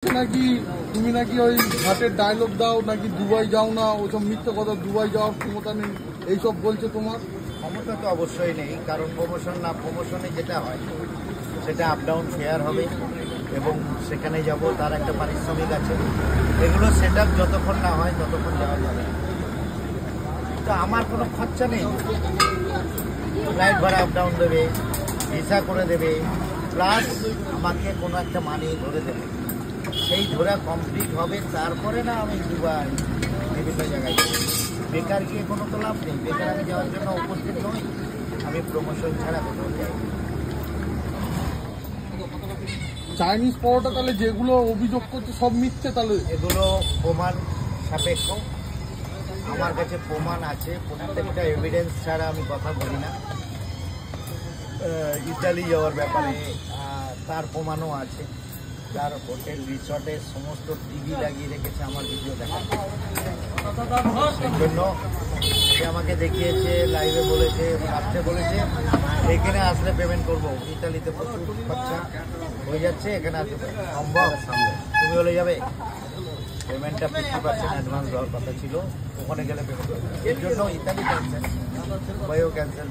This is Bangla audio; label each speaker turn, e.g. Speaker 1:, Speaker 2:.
Speaker 1: নাকি তুমি নাকি ওই ঘাটের ডায়লগ দাও নাকি দুবাই যাও না, ওইসব মিথ্যে কথা, দুবাই যাওয়ার ক্ষমতা নেই এইসব বলছে। তোমার
Speaker 2: ক্ষমতা তো অবশ্যই নেই, কারণ প্রমোশনে যেটা হয় সেটা আপ ডাউন ফেয়ার হবে এবং সেখানে যাব, তার একটা পারিশ্রমিক আছে। এগুলো সেট আপ যতক্ষণ না হয় ততক্ষণ যাওয়া যাবে। তো আমার কোনো খরচা নেই, ফ্লাইট ভাড়া আপ ডাউন দেবে, ভিসা করে দেবে, প্লাস আমাকে কোনো একটা মানি ধরে দেবে। সেই ধরা কমপ্লিট হবে, তারপরে না আমি দুবার বিভিন্ন জায়গায় যাই। বেকার গিয়ে কোনো তো লাভ নেই, বেকার আমি যাওয়ার জন্য উপস্থিত নই। আমি প্রমোশন ছাড়া কোথাও যাই।
Speaker 1: চাইনিজ পরোটা তাহলে যেগুলো অভিযোগ করছে সব মিথ্যে? তাহলে
Speaker 2: এগুলো প্রমাণ সাপেক্ষ, আমার কাছে প্রমাণ আছে। প্রত্যেকটা এভিডেন্স ছাড়া আমি কথা বলি না। ইতালি যাওয়ার ব্যাপারে তার প্রমাণও আছে। তার হোটেল রিসর্টে সমস্ত টিভি লাগিয়ে রেখেছে আমার ভিডিও দেখা। সেই জন্য সে আমাকে দেখিয়েছে, লাইভে বলেছে, আসতে বলেছে এখানে আসলে পেমেন্ট করবো। ইতালিতে প্রচুর খরচা হয়ে যাচ্ছে, এখানে আসবে সম্ভব, তুমি বলে যাবে। পেমেন্টটা 50% অ্যাডভান্স দেওয়ার কথা ছিল, ওখানে গেলে পেমেন্ট করবে। এর জন্য ইতালি ক্যান্সেল, দুবাইও ক্যান্সেল।